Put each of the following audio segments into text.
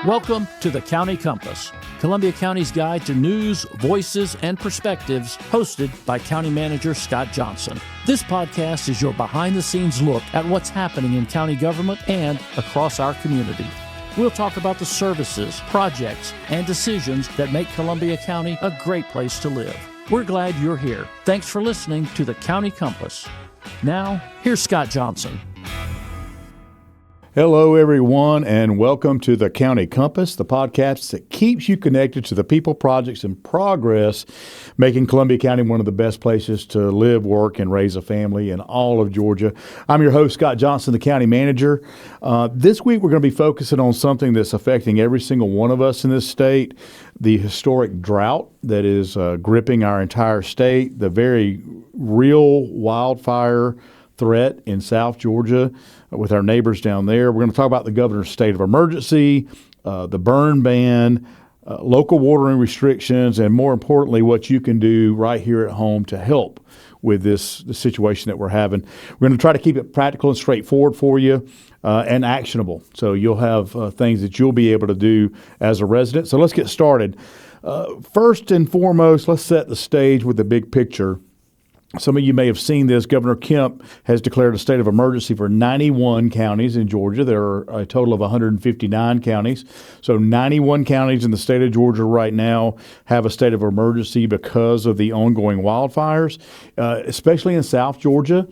Welcome to the County Compass, Columbia County's guide to news, voices, and perspectives, hosted by County Manager Scott Johnson. This podcast is your behind-the-scenes look at what's happening in county government and across our community. We'll talk about the services, projects, and decisions that make Columbia County a great place to live. We're glad you're here. Thanks for listening to the County Compass. Now, here's Scott Johnson. Hello, everyone, and welcome to the County Compass, the podcast that keeps you connected to the people, projects, and progress, making Columbia County one of the best places to live, work, and raise a family in all of Georgia. I'm your host, Scott Johnson, the County Manager. This week, we're going to be focusing on something that's affecting every single one of us in this state, the historic drought that is gripping our entire state, the very real wildfire threat in South Georgia with our neighbors down there. We're going to talk about the governor's state of emergency, the burn ban, local watering restrictions, and more importantly, what you can do right here at home to help with the situation that we're having. We're going to try to keep it practical and straightforward for you and actionable. So you'll have things that you'll be able to do as a resident. So let's get started. First and foremost, let's set the stage with the big picture. Some of you may have seen this. Governor Kemp has declared a state of emergency for 91 counties in Georgia. There are a total of 159 counties. So 91 counties in the state of Georgia right now have a state of emergency because of the ongoing wildfires, especially in South Georgia.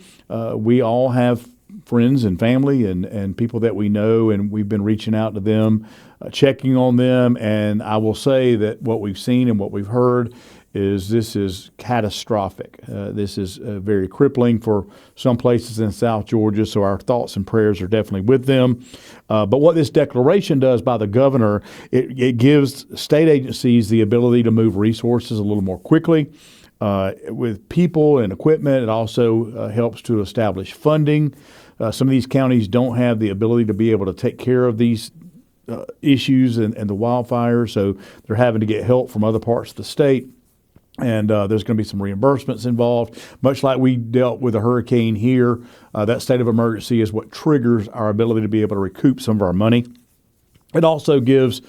We all have friends and family and people that we know, and we've been reaching out to them, checking on them. And I will say that what we've seen and what we've heard is this is catastrophic. This is very crippling for some places in South Georgia, so our thoughts and prayers are definitely with them. But what this declaration does by the governor, it gives state agencies the ability to move resources a little more quickly with people and equipment. It also helps to establish funding. Some of these counties don't have the ability to be able to take care of these issues and the wildfires, so they're having to get help from other parts of the state. And there's going to be some reimbursements involved. Much like we dealt with a hurricane here, that state of emergency is what triggers our ability to be able to recoup some of our money. It also gives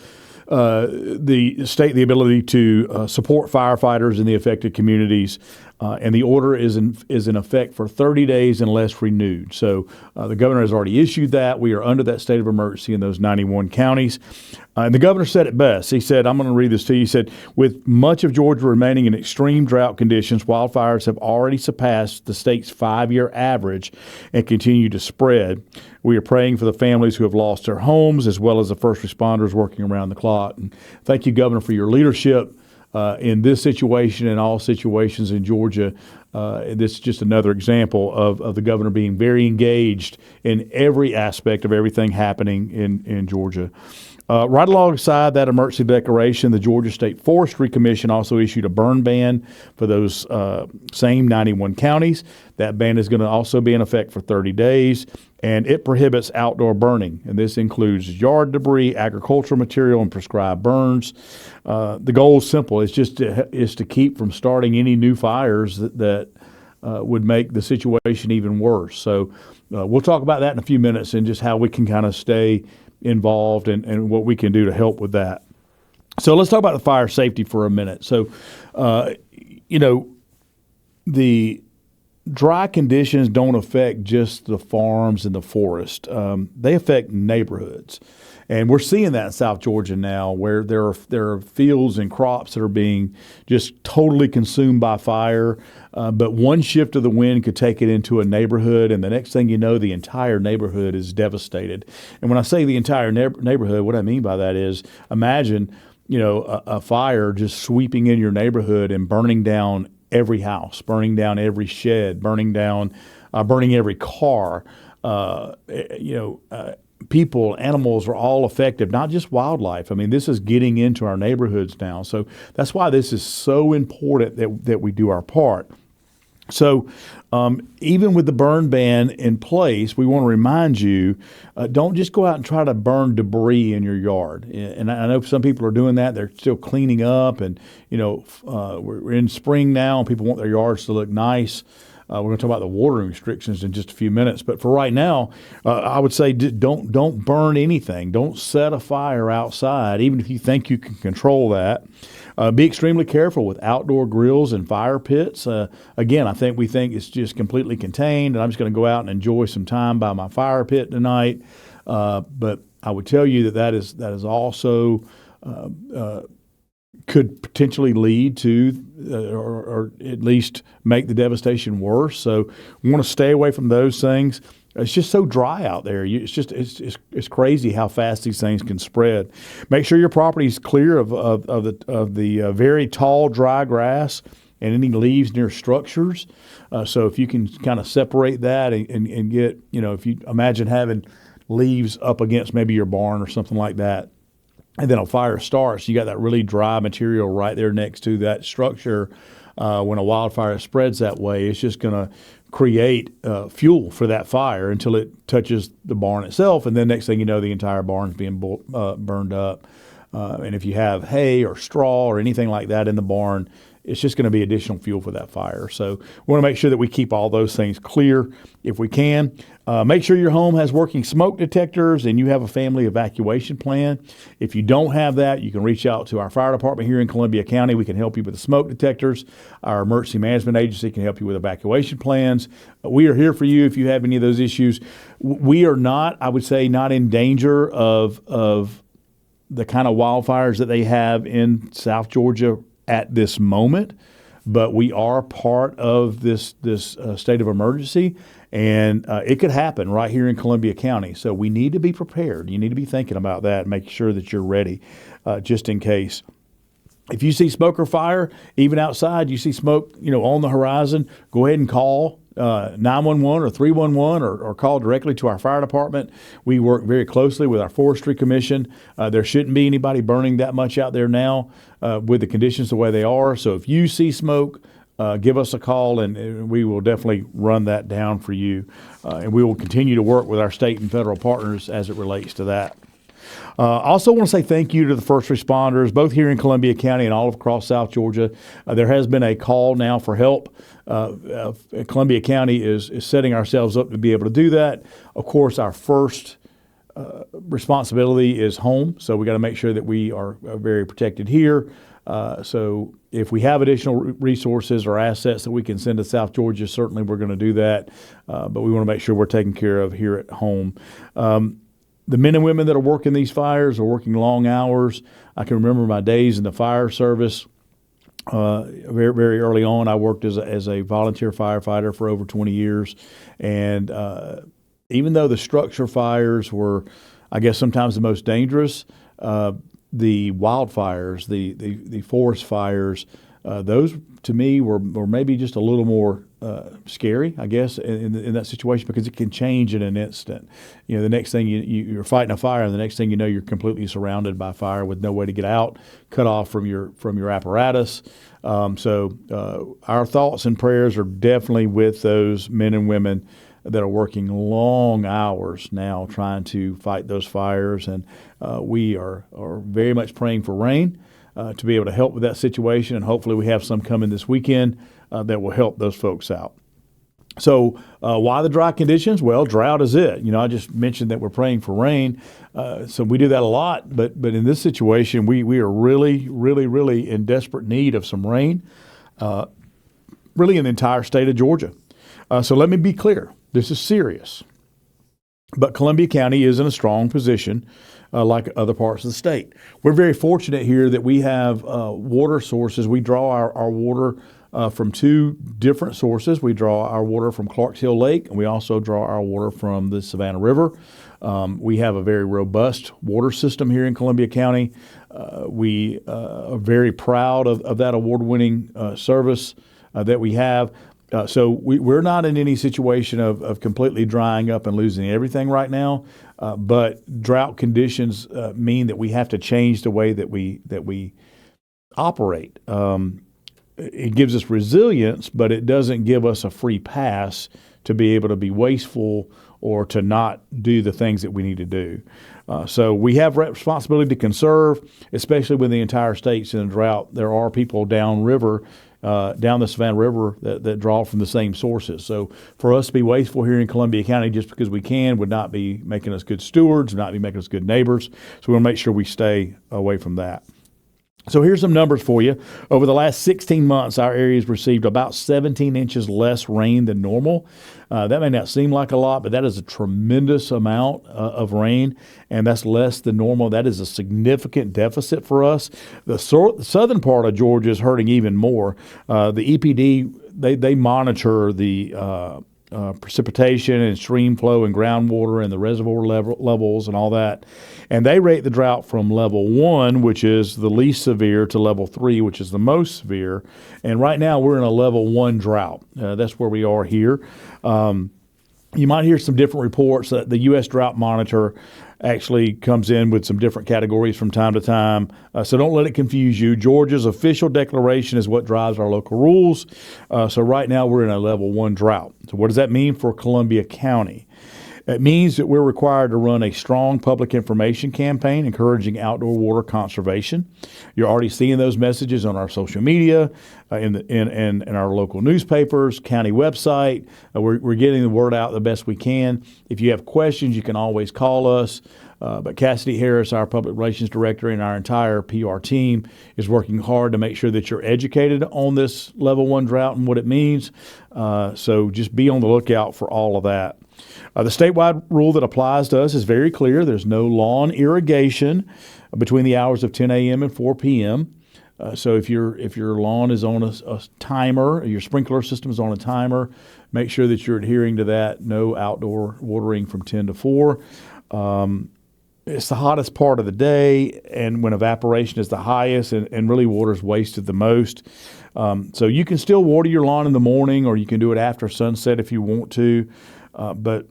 the state the ability to support firefighters in the affected communities. And the order is in effect for 30 days unless renewed. So the governor has already issued that. We are under that state of emergency in those 91 counties. And the governor said it best. He said, I'm going to read this to you. He said, with much of Georgia remaining in extreme drought conditions, wildfires have already surpassed the state's 5-year average and continue to spread. We are praying for the families who have lost their homes, as well as the first responders working around the clock. And thank you, Governor, for your leadership in this situation and all situations in Georgia. This is just another example of the governor being very engaged in every aspect of everything happening in Georgia. Right alongside that emergency declaration, the Georgia State Forestry Commission also issued a burn ban for those same 91 counties. That ban is going to also be in effect for 30 days, and it prohibits outdoor burning. And this includes yard debris, agricultural material, and prescribed burns. The goal is simple. It's just to keep from starting any new fires that would make the situation even worse. So we'll talk about that in a few minutes and just how we can kind of stay involved and what we can do to help with that. So let's talk about the fire safety for a minute. So, the dry conditions don't affect just the farms and the forest. They affect neighborhoods. And we're seeing that in South Georgia now, where there are fields and crops that are being just totally consumed by fire. But one shift of the wind could take it into a neighborhood, and the next thing you know, the entire neighborhood is devastated. And when I say the entire neighborhood, what I mean by that is, imagine, a fire just sweeping in your neighborhood and burning down every house, burning down every shed, burning every car. People, animals are all affected, not just wildlife. I mean, this is getting into our neighborhoods now. So that's why this is so important that we do our part. So even with the burn ban in place, we want to remind you, don't just go out and try to burn debris in your yard. And I know some people are doing that. They're still cleaning up, and we're in spring now and people want their yards to look nice. We're going to talk about the watering restrictions in just a few minutes. But for right now, I would say don't burn anything. Don't set a fire outside, even if you think you can control that. Be extremely careful with outdoor grills and fire pits. Again, we think it's just completely contained, and I'm just going to go out and enjoy some time by my fire pit tonight. But I would tell you that is also could potentially lead to, or at least make the devastation worse. So we want to stay away from those things. It's just so dry out there. It's crazy how fast these things can spread. Make sure your property is clear of the very tall dry grass and any leaves near structures. So if you can kind of separate that and get, if you imagine having leaves up against maybe your barn or something like that, and then a fire starts, you got that really dry material right there next to that structure. When a wildfire spreads that way, it's just going to create fuel for that fire until it touches the barn itself, and then next thing you know, the entire barn's being burned up. And if you have hay or straw or anything like that in the barn, it's just going to be additional fuel for that fire. So we want to make sure that we keep all those things clear if we can. Make sure your home has working smoke detectors and you have a family evacuation plan. If you don't have that, you can reach out to our fire department here in Columbia County. We can help you with the smoke detectors. Our emergency management agency can help you with evacuation plans. We are here for you if you have any of those issues. We are not, I would say, not in danger of the kind of wildfires that they have in South Georgia at this moment, but we are part of this state of emergency, and it could happen right here in Columbia County. So we need to be prepared. You need to be thinking about that and making sure that you're ready just in case. If you see smoke or fire, even outside, you see smoke, on the horizon, go ahead and call 911 or 311 or call directly to our fire department. We work very closely with our Forestry Commission. There shouldn't be anybody burning that much out there now with the conditions the way they are. So if you see smoke, give us a call and we will definitely run that down for you. And we will continue to work with our state and federal partners as it relates to that. Also want to say thank you to the first responders, both here in Columbia County and all across South Georgia. There has been a call now for help. Columbia County is setting ourselves up to be able to do that. Of course, our first responsibility is home, so we got to make sure that we are very protected here. So if we have additional resources or assets that we can send to South Georgia, certainly we're going to do that. But we want to make sure we're taken care of here at home. The men and women that are working these fires are working long hours. I can remember my days in the fire service. Very, very early on, I worked as a volunteer firefighter for over 20 years. And even though the structure fires were, I guess, sometimes the most dangerous, the wildfires, the forest fires, those to me were maybe just a little more scary, I guess, in that situation, because it can change in an instant. The next thing you're fighting a fire, and the next thing you know, you're completely surrounded by fire with no way to get out, cut off from your apparatus. So our thoughts and prayers are definitely with those men and women that are working long hours now trying to fight those fires, and we are very much praying for rain to be able to help with that situation, and hopefully we have some coming this weekend that will help those folks out. So why the dry conditions? Well, drought is it. I just mentioned that we're praying for rain, so we do that a lot, but in this situation, we are really, really, really in desperate need of some rain, really in the entire state of Georgia. So let me be clear. This is serious, but Columbia County is in a strong position like other parts of the state. We're very fortunate here that we have water sources. We draw our water from two different sources. We draw our water from Clarks Hill Lake, and we also draw our water from the Savannah River. We have a very robust water system here in Columbia County. We are very proud of that award-winning service that we have. So we're not in any situation of completely drying up and losing everything right now, but drought conditions mean that we have to change the way that we operate. It gives us resilience, but it doesn't give us a free pass to be able to be wasteful or to not do the things that we need to do. So we have responsibility to conserve, especially when the entire state's in a drought. There are people downriver down the Savannah River that draw from the same sources. So for us to be wasteful here in Columbia County just because we can would not be making us good stewards, would not be making us good neighbors. So we want to make sure we stay away from that. So here's some numbers for you. Over the last 16 months, our area's received about 17 inches less rain than normal. That may not seem like a lot, but that is a tremendous amount of rain, and that's less than normal. That is a significant deficit for us. The southern part of Georgia is hurting even more. The EPD, they monitor the precipitation and stream flow and groundwater and the reservoir levels and all that. And they rate the drought from level 1, which is the least severe, to level 3, which is the most severe. And right now we're in a level 1 drought. That's where we are here. You might hear some different reports that the U.S. Drought Monitor actually comes in with some different categories from time to time. So don't let it confuse you. Georgia's official declaration is what drives our local rules. So right now we're in a level 1 drought. So what does that mean for Columbia County? It means that we're required to run a strong public information campaign encouraging outdoor water conservation. You're already seeing those messages on our social media, in our local newspapers, county website. We're getting the word out the best we can. If you have questions, you can always call us. But Cassidy Harris, our public relations director, and our entire PR team is working hard to make sure that you're educated on this level 1 drought and what it means. So just be on the lookout for all of that. The statewide rule that applies to us is very clear. There's no lawn irrigation between the hours of 10 a.m. and 4 p.m. So if your lawn is on a timer, your sprinkler system is on a timer, make sure that you're adhering to that. No outdoor watering from 10 to 4. It's the hottest part of the day, and when evaporation is the highest and really water is wasted the most. So you can still water your lawn in the morning, or you can do it after sunset if you want to. But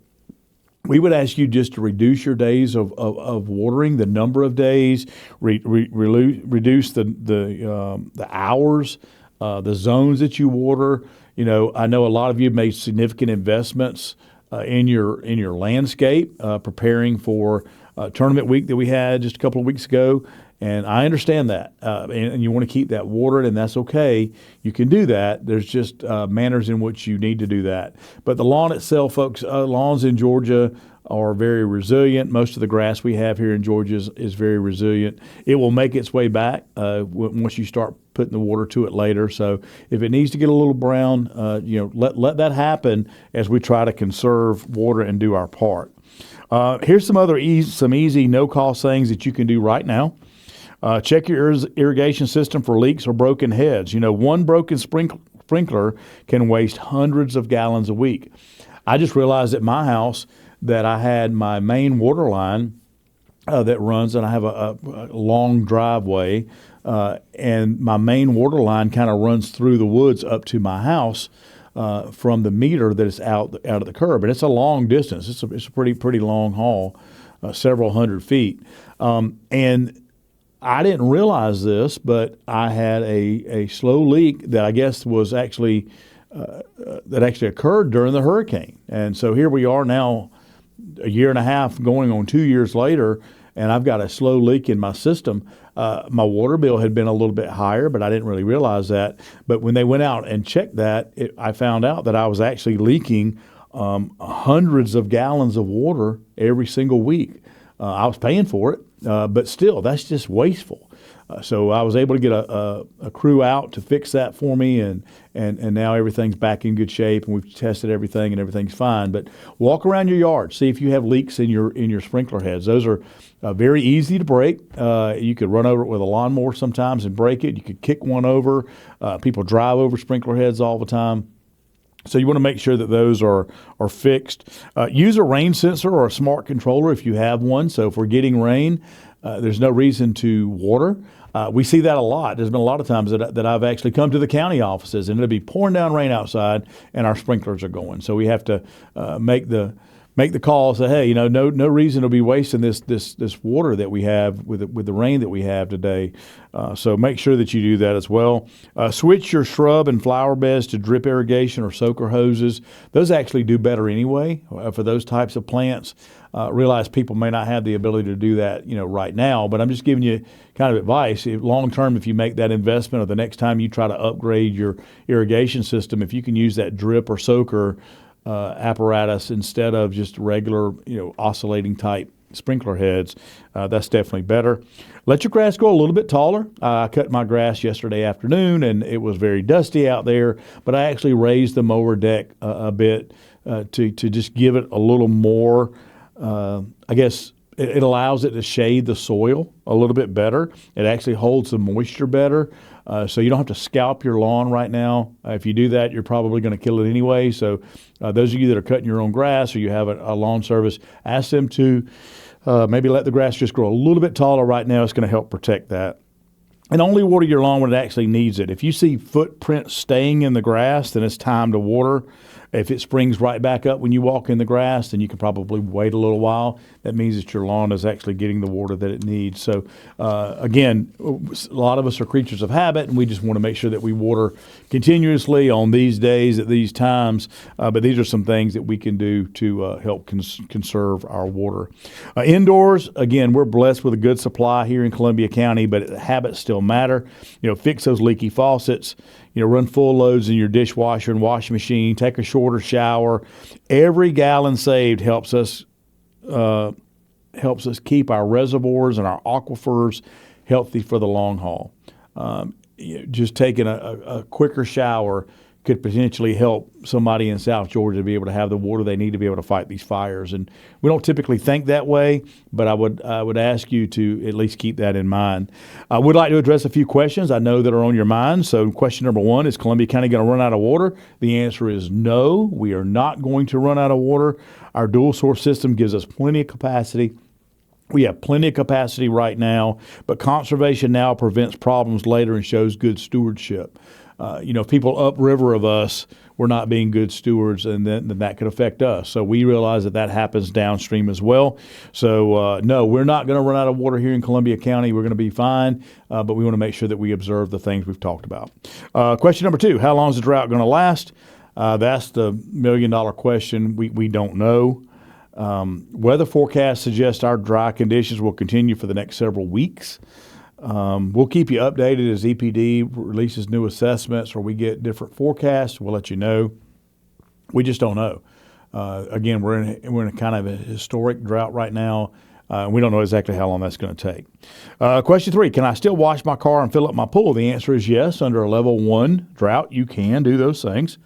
we would ask you just to reduce your days of watering, the number of days, reduce the hours, the zones that you water. You know, I know a lot of you have made significant investments in your landscape, preparing for tournament week that we had just a couple of weeks ago. And I understand that, and you want to keep that watered, and that's okay. You can do that. There's just manners in which you need to do that. But the lawn itself, folks, lawns in Georgia are very resilient. Most of the grass we have here in Georgia is very resilient. It will make its way back once you start putting the water to it later. So if it needs to get a little brown, let that happen as we try to conserve water and do our part. Here's some easy no-cost things that you can do right now. Check your irrigation system for leaks or broken heads. You know, one broken sprinkler can waste hundreds of gallons a week. I just realized at my house that I had my main water line that runs, and I have a long driveway, and my main water line kind of runs through the woods up to my house from the meter that is out of the curb. And it's a long distance. It's a pretty long haul, several hundred feet. And I didn't realize this, but I had a slow leak that I guess was actually occurred during the hurricane. And so here we are now, a year and a half going on 2 years later, and I've got a slow leak in my system. My water bill had been a little bit higher, but I didn't really realize that. But when they went out and checked that, I found out that I was actually leaking hundreds of gallons of water every single week. I was paying for it, but still, that's just wasteful. So I was able to get a crew out to fix that for me, and now everything's back in good shape, and we've tested everything, and everything's fine. But walk around your yard, see if you have leaks in your sprinkler heads. Those are very easy to break. You could run over it with a lawnmower sometimes and break it. You could kick one over. People drive over sprinkler heads all the time. So you want to make sure that those are fixed. Use a rain sensor or a smart controller if you have one. So if we're getting rain, there's no reason to water. We see that a lot. There's been a lot of times that I've actually come to the county offices and it'll be pouring down rain outside and our sprinklers are going. So we have to make the make the call. Say, hey, no reason to be wasting this water that we have with the rain that we have today. So make sure that you do that as well. Switch your shrub and flower beds to drip irrigation or soaker hoses. Those actually do better anyway for those types of plants. Realize people may not have the ability to do that, right now, but I'm just giving you kind of advice. Long term, if you make that investment, or the next time you try to upgrade your irrigation system, if you can use that drip or soaker apparatus instead of just regular, oscillating type sprinkler heads, that's definitely better. Let your grass grow a little bit taller. I cut my grass yesterday afternoon, and it was very dusty out there, but I actually raised the mower deck a bit to just give it a little more. I guess it allows it to shade the soil a little bit better. It actually holds the moisture better. So you don't have to scalp your lawn right now. If you do that, you're probably going to kill it anyway. So those of you that are cutting your own grass, or you have a lawn service, ask them to maybe let the grass just grow a little bit taller right now. It's going to help protect that. And only water your lawn when it actually needs it. If you see footprints staying in the grass, then it's time to water. If it springs right back up when you walk in the grass, then you can probably wait a little while. That means that your lawn is actually getting the water that it needs. So, again, a lot of us are creatures of habit, and we just want to make sure that we water continuously on these days at these times. But these are some things that we can do to help conserve our water. Indoors, again, we're blessed with a good supply here in Columbia County, but habits still matter. Fix those leaky faucets. Run full loads in your dishwasher and washing machine. Take a shorter shower. Every gallon saved helps us keep our reservoirs and our aquifers healthy for the long haul. Just taking a quicker shower could potentially help somebody in South Georgia be able to have the water they need to be able to fight these fires. And we don't typically think that way, but I would ask you to at least keep that in mind. I would like to address a few questions I know that are on your mind. So question number one, is Columbia County going to run out of water? The answer is no, we are not going to run out of water. Our dual source system gives us plenty of capacity. We have plenty of capacity right now, but conservation now prevents problems later and shows good stewardship. If people upriver of us, we're not being good stewards, and then that could affect us. So we realize that happens downstream as well. So, no, we're not going to run out of water here in Columbia County. We're going to be fine, but we want to make sure that we observe the things we've talked about. Question number two, how long is the drought going to last? That's the million-dollar question. We don't know. Weather forecasts suggest our dry conditions will continue for the next several weeks. We'll keep you updated as EPD releases new assessments or we get different forecasts. We'll let you know. We just don't know. Again, we're in a kind of a historic drought right now. We don't know exactly how long that's going to take. Question three, can I still wash my car and fill up my pool? The answer is yes. Under a level 1 drought, you can do those things.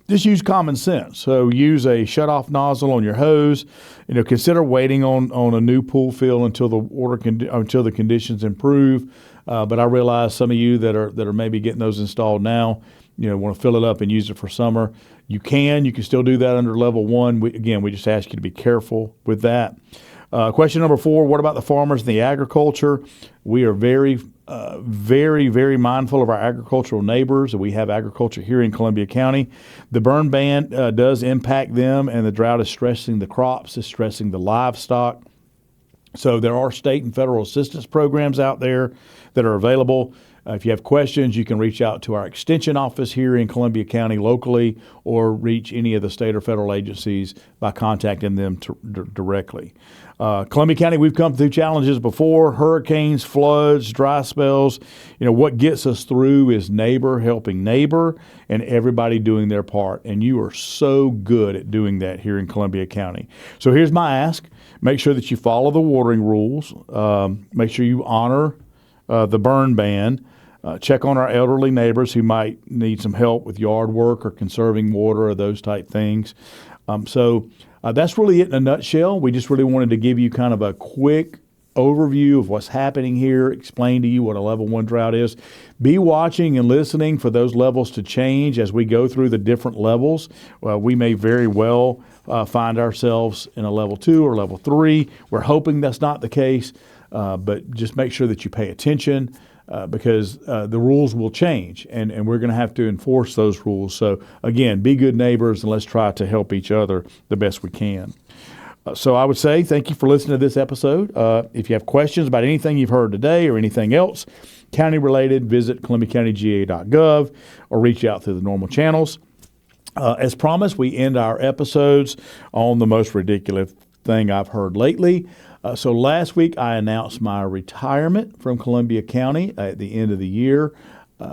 Just use common sense. So use a shut-off nozzle on your hose. Consider waiting on a new pool fill until the conditions improve. But I realize some of you that are maybe getting those installed now, want to fill it up and use it for summer. You can still do that under level 1. We just ask you to be careful with that. Question number 4, what about the farmers and the agriculture? We are very, very mindful of our agricultural neighbors. We have agriculture here in Columbia County. The burn ban does impact them, and the drought is stressing the crops, is stressing the livestock. So there are state and federal assistance programs out there that are available. If you have questions, you can reach out to our extension office here in Columbia County locally, or reach any of the state or federal agencies by contacting them directly. Columbia County, we've come through challenges before: hurricanes, floods, dry spells. What gets us through is neighbor helping neighbor and everybody doing their part. And you are so good at doing that here in Columbia County. So here's my ask. Make sure that you follow the watering rules. Make sure you honor the burn ban. Check on our elderly neighbors who might need some help with yard work or conserving water or those type things. So that's really it in a nutshell. We just really wanted to give you kind of a quick overview of what's happening here, explain to you what a level 1 drought is. Be watching and listening for those levels to change as we go through the different levels. We may very well find ourselves in a level 2 or level 3. We're hoping that's not the case, but just make sure that you pay attention. because the rules will change, and we're going to have to enforce those rules. So again, be good neighbors, and let's try to help each other the best we can. So I would say thank you for listening to this episode. If you have questions about anything you've heard today or anything else county related, visit columbiacountyga.gov or reach out through the normal channels. As promised, we end our episodes on the most ridiculous thing I've heard lately. So last week I announced my retirement from Columbia County at the end of the year.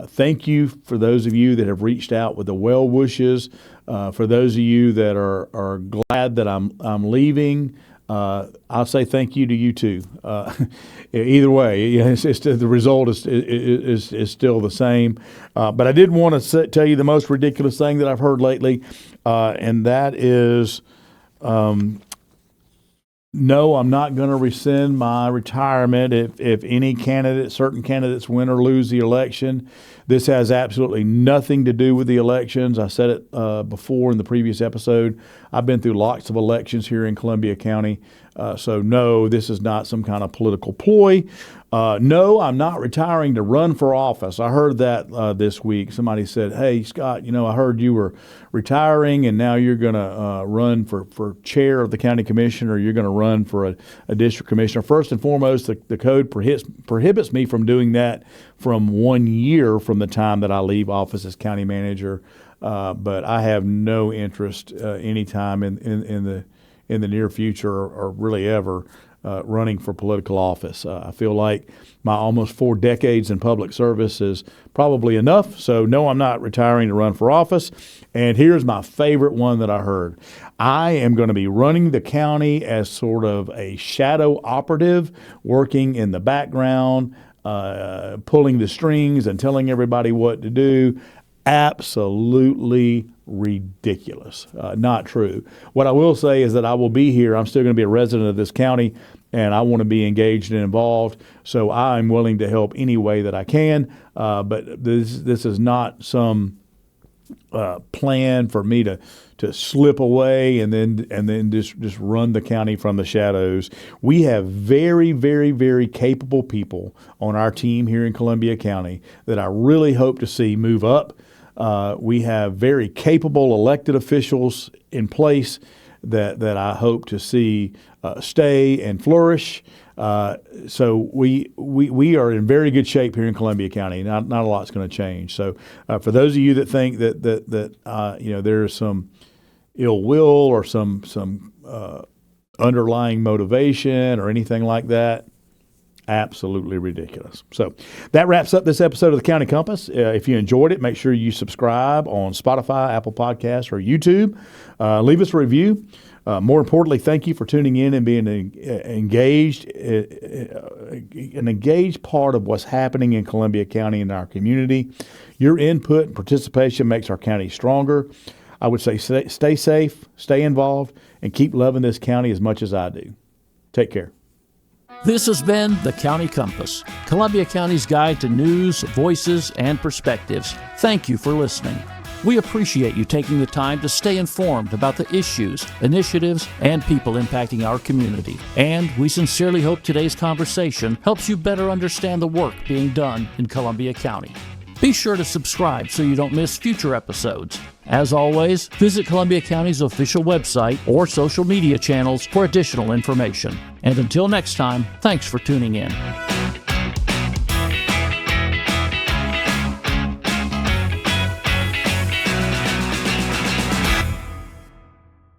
Thank you for those of you that have reached out with the well wishes. For those of you that are glad that I'm leaving, I'll say thank you to you too. Either way, the result is still the same. But I did want to tell you the most ridiculous thing that I've heard lately, and that is, no, I'm not going to rescind my retirement if certain candidates win or lose the election. This has absolutely nothing to do with the elections. I said it before in the previous episode. I've been through lots of elections here in Columbia County. So no, this is not some kind of political ploy. No, I'm not retiring to run for office. I heard that this week. Somebody said, hey, Scott, I heard you were retiring and now you're going to run for chair of the county commission, or you're going to run for a district commissioner. First and foremost, the code prohibits me from doing that from 1 year from the time that I leave office as county manager. But I have no interest anytime in the near future or really ever running for political office. I feel like my almost 4 decades in public service is probably enough. So no, I'm not retiring to run for office. And here's my favorite one that I heard. I am going to be running the county as sort of a shadow operative, working in the background, pulling the strings and telling everybody what to do. Absolutely ridiculous. Not true. What I will say is that I will be here. I'm still going to be a resident of this county, and I want to be engaged and involved. So I'm willing to help any way that I can. But this is not some plan for me to slip away and then just run the county from the shadows. We have very, very, very capable people on our team here in Columbia County that I really hope to see move up. We have very capable elected officials in place that I hope to see stay and flourish. So we are in very good shape here in Columbia County. Not a lot's going to change. So for those of you that think that there's some ill will or some underlying motivation or anything like that, absolutely ridiculous. So that wraps up this episode of the County Compass. If you enjoyed it, make sure you subscribe on Spotify, Apple Podcasts, or YouTube. Leave us a review. More importantly, thank you for tuning in and being engaged, an engaged part of what's happening in Columbia County and our community. Your input and participation makes our county stronger. I would say stay safe, stay involved, and keep loving this county as much as I do. Take care. This has been the County Compass, Columbia County's guide to news, voices, and perspectives. Thank you for listening. We appreciate you taking the time to stay informed about the issues, initiatives, and people impacting our community. And we sincerely hope today's conversation helps you better understand the work being done in Columbia County. Be sure to subscribe so you don't miss future episodes. As always, visit Columbia County's official website or social media channels for additional information. And until next time, thanks for tuning in.